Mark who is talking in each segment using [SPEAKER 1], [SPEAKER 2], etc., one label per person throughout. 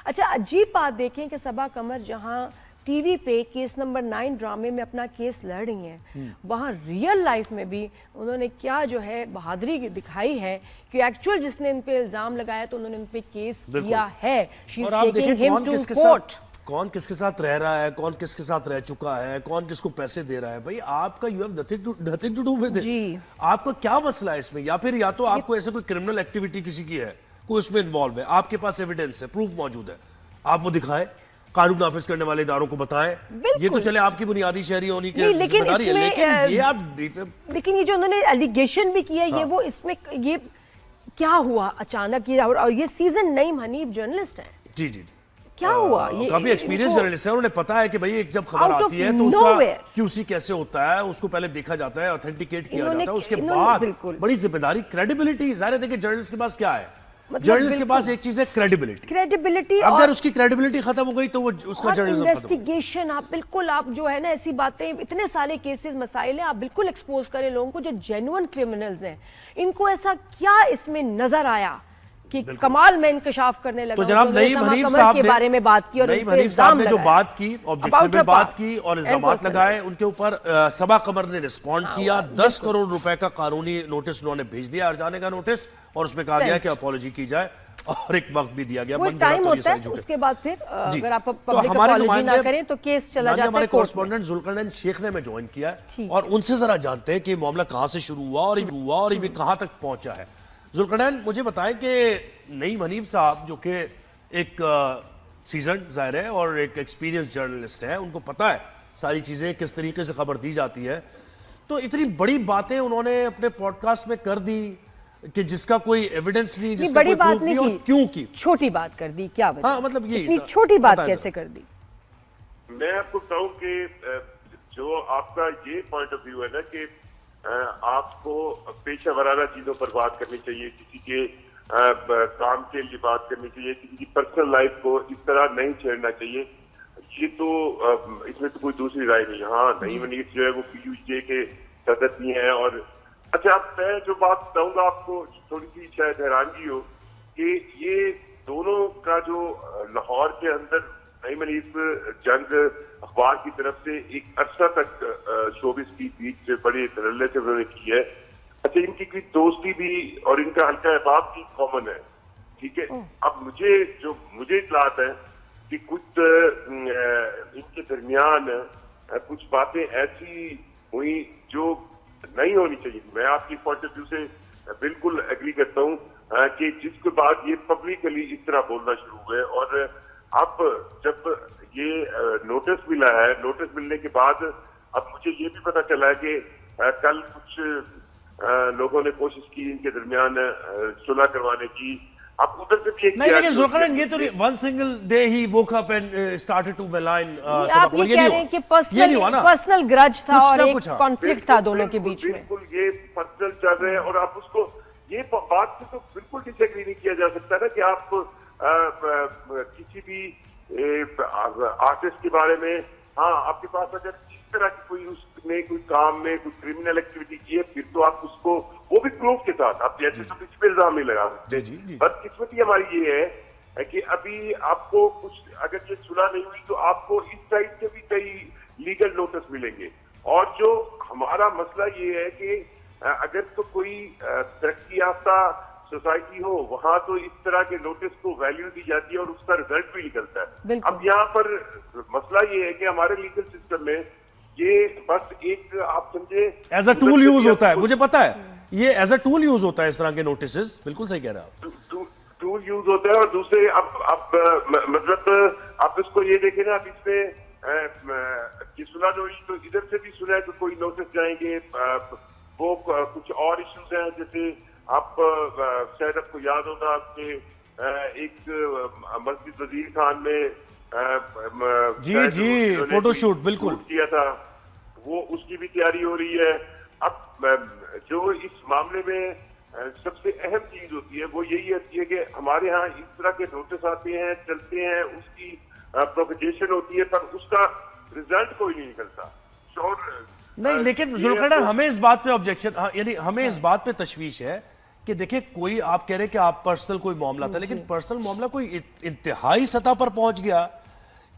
[SPEAKER 1] اچھا عجیب بات دیکھیں کہ صبا قمر جہاں ٹی وی پہ کیس نمبر 9 ڈرامے میں اپنا کیس لڑ رہی ہیں، وہاں ریئل لائف میں بھی انہوں نے کیا جو ہے بہادری دکھائی ہے کہ ایکچوئل جس نے ان پہ الزام لگایا تو انہوں نے ان پہ کیس کیا ہے.
[SPEAKER 2] اور آپ دیکھیں کون کس کے ساتھ رہ رہا ہے، کون کس کے ساتھ رہ چکا ہے، کون کس کو پیسے دے رہا ہے. بھائی آپ کا you have nothing to do with it. آپ کا کیا مسئلہ ہے اس میں؟ یا تو آپ کو ایسے کوئی کرمنل ایکٹیویٹی کسی کی ہے، کوئی اس میں انوالو ہے، آپ کے پاس ایویڈنس ہے، پروف موجود ہے، آپ وہ دکھائیں، قانون نافذ کرنے والے اداروں کو بتائیں. یہ تو چلے آپ کی بنیادی شہری ہونی کی ذمہ داری ہے، لیکن یہ آپ
[SPEAKER 1] لیکن یہ جو انہوں نے ایلیگیشن بھی کیا یہ وہ اس میں یہ کیا ہوا اچانک، اور یہ سیزن نعیم حنیف جرنلسٹ ہیں.
[SPEAKER 2] جی جی
[SPEAKER 1] کیا ہوا؟
[SPEAKER 2] کافی ایکسپیرینس جرنلسٹ ہے، انہوں نے پتا ہے کہ بھئی ایک جب خبر آتی ہے تو اس کا QC کیسے ہوتا ہے، اس کو پہلے دیکھا جاتا ہے، اوتھینٹیکیٹ کیا جاتا ہے، اس کے بعد بڑی ذمہ داری، کریڈیبلٹی. ظاہر ہے دیکھیں جرنلسٹ کے پاس کیا ہے، جرنلسٹ کے پاس ایک چیز ہے کریڈیبلٹی. اگر اس کی کریڈیبلٹی ختم ہو گئی تو وہ اس کا جرنلزم ختم.
[SPEAKER 1] انویسٹیگیشن آپ بالکل آپ جو ہے نا ایسی باتیں، اتنے سارے کیسز مسائل ہیں، آپ بالکل ایکسپوز کریں لوگوں کو جو جینوئن کرمنلز ہیں. ان کو ایسا کیا اس میں نظر آیا کہ کمال میں انکشاف کرنے لگا.
[SPEAKER 2] تو جناب نعیم حنیف صاحب
[SPEAKER 1] کے بارے میں بات کی اور
[SPEAKER 2] نعیم حنیف صاحب نے جو بات کی، آبجیکشن میں بات کی اور الزامات لگائے، ان کے اوپر صبا قمر نے رسپونڈ کیا. 10 کروڑ روپے کا قانونی نوٹس انہوں نے بھیج دیا، ارجانے کا نوٹس، اور اس میں کہا گیا کہ اپالوجی کی جائے اور ایک وقت بھی دیا گیا.
[SPEAKER 1] وہ ٹائم ہوتا ہے اس کے بعد پھر اگر آپ پبلک اپالوجی نہ کریں تو کیس چلا جاتا ہے.
[SPEAKER 2] ہمارے کورسپونڈنٹ ذوالقرنین شیخ نے ہمیں جوائن کیا ہے اور ان سے ذرا جانتے ہیں کہ معاملہ کہاں سے شروع ہوا اور یہ بھی کہاں تک پہنچا ہے. ذوالقرنین مجھے بتائیں کہ نعیم حنیف صاحب جو کہ ایک سیزن ظاہر ہے اور ایک ایکسپیرینس جرنلسٹ ہے، ان کو پتہ ہے ساری چیزیں کس طریقے سے خبر دی جاتی ہے، تو اتنی بڑی باتیں انہوں نے اپنے پوڈ کاسٹ میں کر دی کہ جس کا کوئی ایویڈنس نہیں، جس کا کوئی پروف نہیں، اور کیوں کی
[SPEAKER 1] چھوٹی بات کر دی؟ کیا وجہ؟
[SPEAKER 2] ہاں مطلب یہ
[SPEAKER 1] اتنی چھوٹی بات کیسے کر دی؟
[SPEAKER 3] میں آپ کو بتاؤں کہ جو آپ کا یہ پوائنٹ آف ویو ہے نا کہ آپ کو پیشہ ورانہ چیزوں پر بات کرنی چاہیے، کسی کے کام کے لیے بات کرنی چاہیے، کسی کی پرسنل لائف کو اس طرح نہیں چھیڑنا چاہیے، یہ تو اس میں تو کوئی دوسری رائے نہیں. ہاں نعیم حنیف جو ہے وہ PUJ کے صدر بھی ہیں. اور اچھا میں جو بات بتاؤں گا آپ کو تھوڑی سی شاید حیرانگی ہو کہ یہ دونوں کا جو لاہور کے اندر نعیم حنیف جنگ اخبار کی طرف سے ایک عرصہ تک شوبز کی بیچ بڑے دھڑلے سے انہوں نے کی ہے. اچھا ان کی کوئی دوستی بھی اور ان کا حلقہ احباب بھی کامن ہے، ٹھیک ہے. اب مجھے اطلاعات ہے کہ کچھ ان کے درمیان کچھ باتیں ایسی ہوئی جو نہیں ہونی چاہیے. میں آپ کی پوائنٹ آف ویو سے بالکل ایگری کرتا ہوں کہ جس کے بعد یہ پبلکلی اس طرح بولنا شروع ہوئے. اور اب جب یہ نوٹس ملا ہے، نوٹس ملنے کے بعد اب مجھے یہ بھی پتا چلا ہے کہ کل کچھ لوگوں نے کوشش کی ان کے درمیان صلح کروانے کی. اب ادھر سے بھی
[SPEAKER 2] نہیں، لیکن ذوالقرنین یہ تو one single day he woke up and started to malign.
[SPEAKER 1] آپ یہ کہہ رہے ہیں کہ پرسنل گرج تھا اور ایک کانفلکٹ تھا دونوں کے بیچ میں.
[SPEAKER 3] بالکل یہ پرسنل چل رہے ہیں اور آپ اس کو یہ بات سے تو بالکل ڈس ایگری نہیں کیا جا سکتا نا کہ آپ کسی بھی آرٹسٹ کے بارے میں، ہاں آپ کے پاس اگر اس طرح کی کوئی اس نے کوئی کام میں کوئی کرمنل ایکٹیویٹی کی ہے پھر تو آپ اس کو وہ بھی پروف کے ساتھ آپ جیسے تو کسی پہ الزام نہیں لگا سکتے. بدقسمتی ہماری یہ ہے کہ ابھی آپ کو کچھ اگر یہ صلح نہیں ہوئی تو آپ کو اس سائڈ سے بھی کئی لیگل نوٹس ملیں گے. اور جو ہمارا مسئلہ یہ ہے کہ اگر تو کوئی ترقی یافتہ سوسائٹی ہو وہاں تو اس طرح کے نوٹس کو ویلیو دی جاتی ہے اور اس کا رزلٹ بھی نکلتا ہے. اب یہاں پر مسئلہ یہ ہے کہ ہمارے لیگل سسٹم میں یہ بس ایک آپ سمجھے
[SPEAKER 2] ایز اے ٹول یوز ہوتا ہے. مجھے پتا ہے یہ ایز اے ٹول یوز ہوتا ہے اس طرح کے نوٹسز. بالکل صحیح کہہ رہا ہے آپ.
[SPEAKER 3] ٹول یوز ہوتا ہے. اور دوسرے اب مطلب آپ اس کو یہ دیکھیں نا، اب اس میں صلح جو ہوئی تو ادھر سے بھی سنا تو کوئی نوٹس جائیں گے. وہ کچھ اور ایشوز ہیں جیسے آپ شاید آپ کو یاد ہوگا کہ ایک مسجد وزیر خان میں
[SPEAKER 2] جی فوٹو شوٹ بالکل
[SPEAKER 3] کیا تھا، وہ اس کی بھی تیاری ہو رہی ہے. اب جو اس معاملے میں سب سے اہم چیز ہوتی ہے وہ یہی ہوتی ہے کہ ہمارے ہاں اس طرح کے نوٹس آتے ہیں، چلتے ہیں، اس کی پروپیگیشن ہوتی ہے پر اس کا رزلٹ کوئی نہیں نکلتا.
[SPEAKER 2] نہیں لیکن ذوالقرنین ہمیں اس بات پہ آبجیکشن، یعنی ہمیں اس بات پہ تشویش ہے کہ دیکھیں کوئی آپ کہہ رہے کہ آپ پرسنل کوئی معاملہ تھا لیکن پرسنل معاملہ کوئی انتہائی سطح پر پہنچ گیا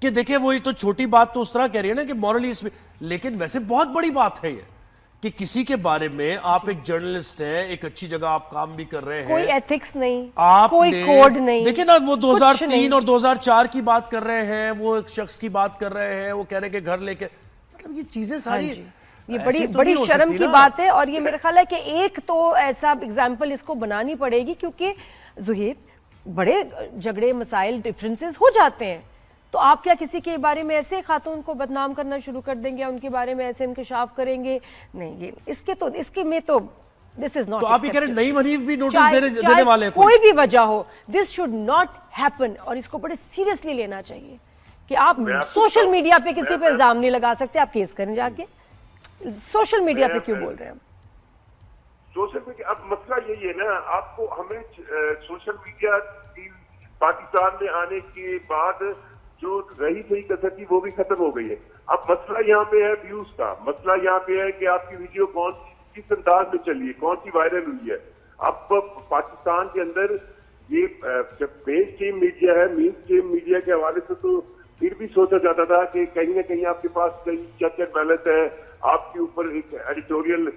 [SPEAKER 2] کہ دیکھیں وہی تو چھوٹی بات تو اس طرح کہہ رہی ہے نا کہ مورلی اس میں، لیکن ویسے بہت بڑی بات ہے یہ کہ کسی کے بارے میں آپ ایک جرنلسٹ ہیں، ایک اچھی جگہ آپ کام بھی کر رہے ہیں،
[SPEAKER 1] کوئی ایتھکس نہیں،
[SPEAKER 2] آپ
[SPEAKER 1] کوئی کوڈ نہیں،
[SPEAKER 2] دیکھیں نا وہ 2003 اور 2004 کی بات کر رہے ہیں، وہ ایک شخص کی بات کر رہے ہیں، وہ کہہ رہے کہ گھر لے کے، مطلب یہ چیزیں ساری
[SPEAKER 1] یہ بڑی شرم کی بات ہے. اور یہ میرا خیال ہے کہ ایک تو ایسا اگزامپل اس کو بنانی پڑے گی، کیونکہ زہیب بڑے جھگڑے مسائل ڈیفرنسز ہو جاتے ہیں، تو آپ کیا کسی کے بارے میں ایسے خاتون کو بدنام کرنا شروع کر دیں گے، ان کے بارے میں ایسے انکشاف کریں گے؟ نہیں، یہ اس کے میں تو this is not
[SPEAKER 2] تو آپ یہ کہہ رہے نئی منیف بھی نوٹس دینے والے ہیں،
[SPEAKER 1] کوئی بھی وجہ ہو، this should not happen، اور اس کو بڑے سیریسلی لینا چاہیے کہ آپ سوشل میڈیا پہ کسی پہ الزام نہیں لگا سکتے، آپ کیس کریں جا کے. سوشل میڈیا پہ کیوں بول رہے ہیں؟
[SPEAKER 3] سوشل میڈیا اب مسئلہ یہی ہے نا، آپ کو ہمیں سوشل میڈیا پاکستان میں آنے کے بعد جو رہی صحیح کثر تھی وہ بھی ختم ہو گئی ہے. اب مسئلہ یہاں پہ ہے ویوز کا، مسئلہ یہاں پہ ہے کہ آپ کی ویڈیو کس انداز میں چلی ہے، کون سی وائرل ہوئی ہے. اب پاکستان کے اندر یہ جب مین اسٹریم میڈیا ہے، مین اسٹریم میڈیا کے حوالے سے تو پھر بھی سوچا جاتا تھا کہ کہیں نہ کہیں آپ کے پاس کئی چیک اینڈ بیلنس ہے، آپ کے اوپر ایک ایڈیٹوریل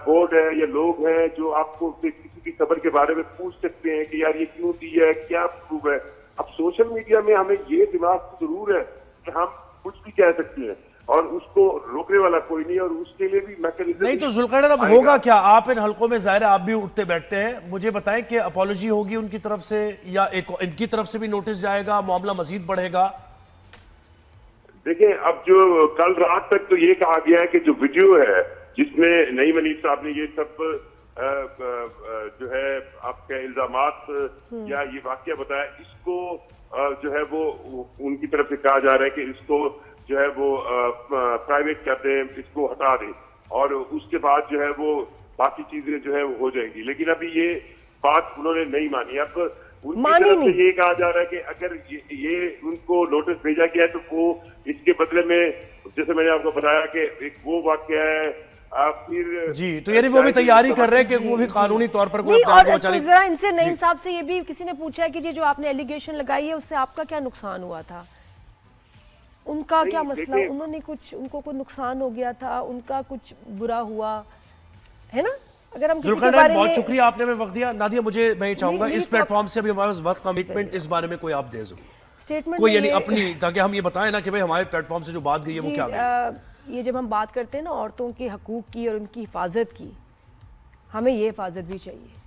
[SPEAKER 3] بورڈ ہے یا لوگ ہیں جو آپ کو کسی بھی خبر کے بارے میں پوچھ سکتے ہیں کہ یار یہ کیوں دی ہے، کیا پروف ہے. اب سوشل میڈیا میں ہمیں یہ دماغ ضرور ہے کہ ہم کچھ بھی کہہ سکتے ہیں اور اس کو روکنے والا کوئی نہیں، اور اس کے لیے بھی میکینزم
[SPEAKER 2] نہیں. تو ذوالقرنین اب ہوگا کیا؟ آپ ان حلقوں میں ظاہر ہے آپ بھی اٹھتے بیٹھتے ہیں، مجھے بتائیں کہ اپالوجی ہوگی ان کی طرف سے یا ان کی طرف سے بھی نوٹس جائے گا، معاملہ مزید بڑھے گا؟
[SPEAKER 3] دیکھیں اب جو کل رات تک تو یہ کہا گیا ہے کہ جو ویڈیو ہے جس میں نئی منیف صاحب نے یہ سب جو ہے آپ کے الزامات یا یہ واقعہ بتایا، اس کو جو ہے وہ ان کی طرف سے کہا جا رہا ہے کہ اس کو جو ہے وہ پرائیویٹ کر دیں، اس کو ہٹا دیں، اور اس کے بعد جو ہے وہ باقی چیزیں جو ہے وہ ہو جائیں گی. لیکن ابھی یہ بات انہوں نے نہیں مانی. اب ان کی طرف سے یہ کہا جا رہا ہے کہ اگر یہ ان کو نوٹس بھیجا گیا ہے تو وہ اس کے بدلے میں، جیسے میں نے آپ کو بتایا کہ ایک وہ واقعہ ہے پھر
[SPEAKER 2] جی، تو یعنی وہ بھی تیاری کر رہے ہیں کہ وہ بھی قانونی طور پر کوئی اپنے آپ کو بچا لے.
[SPEAKER 1] ذرا ان سے نعیم صاحب سے یہ بھی کسی نے پوچھا ہے کہ جو آپ نے ایلیگیشن لگائی ہے اس سے آپ کا کیا نقصان ہوا تھا؟ ان کا کیا مسئلہ؟ انہوں نے کچھ، ان کو کوئی نقصان ہو گیا تھا، ان کا کچھ برا ہوا ہے نا؟ اگر ہم کسی کے بارے میں،
[SPEAKER 2] بہت شکریہ آپ نے ہمیں وقت دیا. نادیہ میں یہ چاہوں گا اس پلیٹ فارم سے ابھی ہمارے پاس وقت کمٹمنٹ اس بارے میں کوئی آپ دے
[SPEAKER 1] اسٹیٹمنٹ
[SPEAKER 2] کوئی یعنی اپنی، تاکہ ہم یہ بتائیں نا کہ بھئی ہمارے پلیٹ فارم سے جو بات گئی ہے وہ کیا گئی.
[SPEAKER 1] یہ جب ہم بات کرتے ہیں نا عورتوں کے حقوق کی اور ان کی حفاظت کی، ہمیں یہ حفاظت بھی چاہیے.